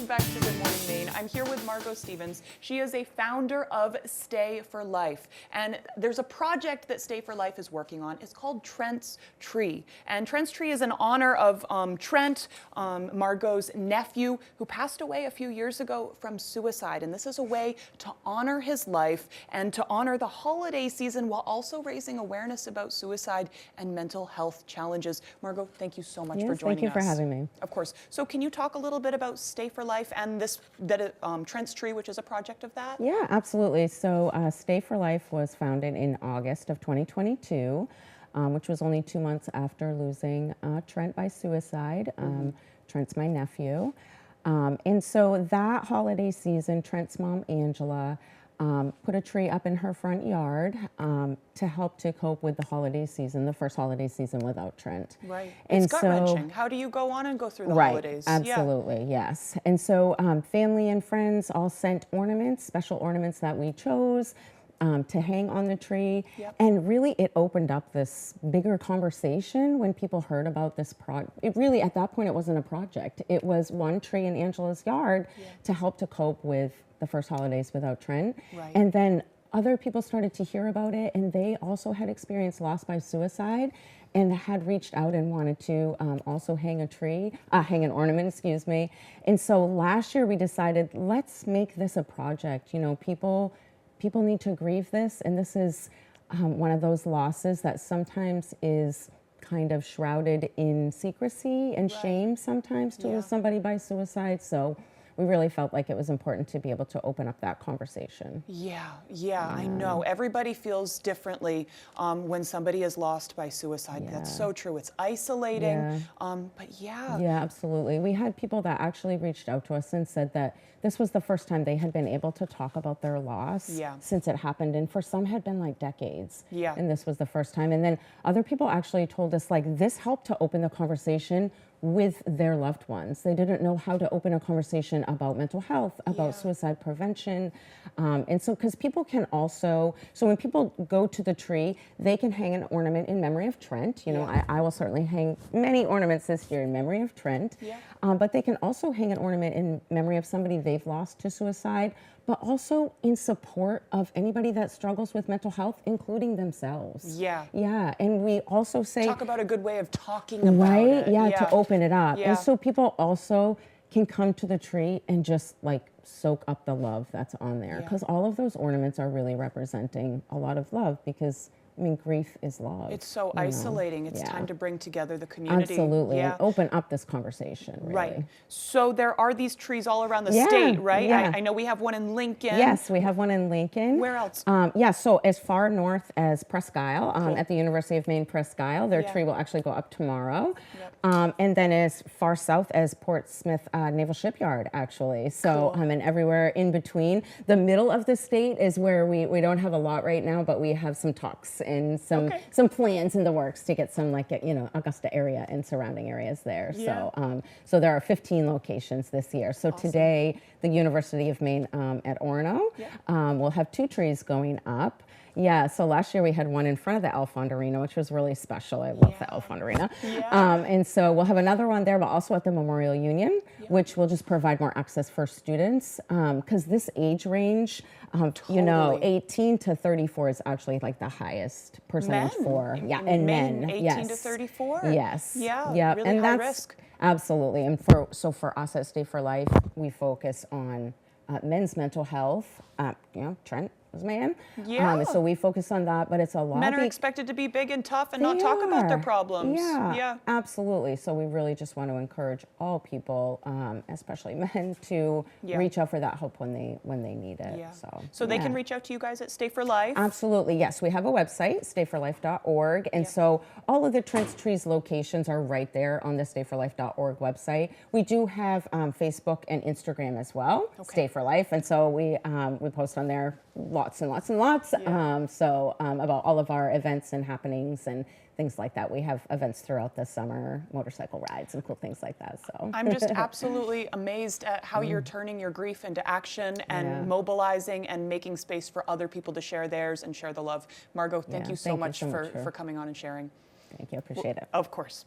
back to Good Morning Maine. I'm here with Margot Stevens. She is a founder of Stay for Life. And there's a project that Stay for Life is working on. It's called Trent's Tree. And Trent's Tree is in honor of Trent, Margot's nephew, who passed away a few years ago from suicide. And this is a way to honor his life and to honor the holiday season while also raising awareness about suicide and mental health challenges. Margot, thank you so much for joining us. Thank you for having me. Of course. So can you talk a little bit about Stay for Life and this Trent's Tree, which is a project of that? Yeah, absolutely. So Stay for Life was founded in August of 2022, which was only 2 months after losing Trent by suicide. Trent's my nephew. And so that holiday season, Trent's mom, Angela, put a tree up in her front yard to help to cope with the holiday season, the first holiday season without Trent. Right. And it's gut-wrenching. How do you go on and go through the holidays? Absolutely, yes. And so family and friends all sent ornaments, special ornaments that we chose to hang on the tree. Yep. And really it opened up this bigger conversation when people heard about this project. It really, at that point, it wasn't a project. It was one tree in Angela's yard to help to cope with the first holidays without Trent. Right. And then other people started to hear about it, and they also had experienced loss by suicide and had reached out and wanted to also hang an ornament, excuse me. And so last year we decided, let's make this a project. You know, people need to grieve this, and this is one of those losses that sometimes is kind of shrouded in secrecy and shame sometimes to lose somebody by suicide. So we really felt like it was important to be able to open up that conversation. Yeah, I know. Everybody feels differently when somebody is lost by suicide. That's so true. It's isolating, but yeah. Yeah, absolutely. We had people that actually reached out to us and said that this was the first time they had been able to talk about their loss since it happened. And for some had been like decades. Yeah. And this was the first time. And then other people actually told us like this helped to open the conversation with their loved ones. They didn't know how to open a conversation about mental health, about suicide prevention. And so, because people can also, so when people go to the tree, they can hang an ornament in memory of Trent. You know, I will certainly hang many ornaments this year in memory of Trent. But they can also hang an ornament in memory of somebody they've lost to suicide, but also in support of anybody that struggles with mental health, including themselves. Yeah. And we also say— talk about a good way of talking about it. To open it up. And so people also can come to the tree and just like soak up the love that's on there. Because all of those ornaments are really representing a lot of love, because I mean, grief is love. It's so isolating. It's time to bring together the community. Absolutely, and open up this conversation, really. Right. So there are these trees all around the state, right? I know we have one in Lincoln. Yes, we have one in Lincoln. Where else? So as far north as Presque Isle, at the University of Maine Presque Isle, their tree will actually go up tomorrow. And then as far south as Portsmouth Naval Shipyard, actually. So and everywhere in between. The middle of the state is where we don't have a lot right now, but we have some talks and some plans in the works to get some, like, you know, Augusta area and surrounding areas there. So there are 15 locations this year. So today, the University of Maine at Orono will have 2 trees going up. Yeah, so last year we had one in front of the Alfond Arena, which was really special. I love the Alfond Arena. And so we'll have another one there, but also at the Memorial Union, which will just provide more access for students. Because this age range, you know, 18 to 34 is actually like the highest percentage for, and men. 18 to 34? Yes. Yeah, really and high that's, risk. Absolutely. And so for us at Stay for Life, we focus on men's mental health. You know, Trent was a man. So we focus on that, but it's a lot. Men are expected to be big and tough and not talk about their problems. Absolutely. So we really just want to encourage all people, especially men, to reach out for that help when they need it. So they can reach out to you guys at Stay for Life? Absolutely, yes. We have a website, stayforlife.org, and so all of the Trent's Trees locations are right there on the stayforlife.org website. We do have Facebook and Instagram as well, Stay for Life, and so we post on there lots and lots and lots. About all of our events and happenings and things like that. We have events throughout the summer, motorcycle rides and cool things like that. So I'm just absolutely amazed at how you're turning your grief into action and mobilizing and making space for other people to share theirs and share the love. Margot, thank you so much for coming on and sharing. Thank you, I appreciate it. Of course.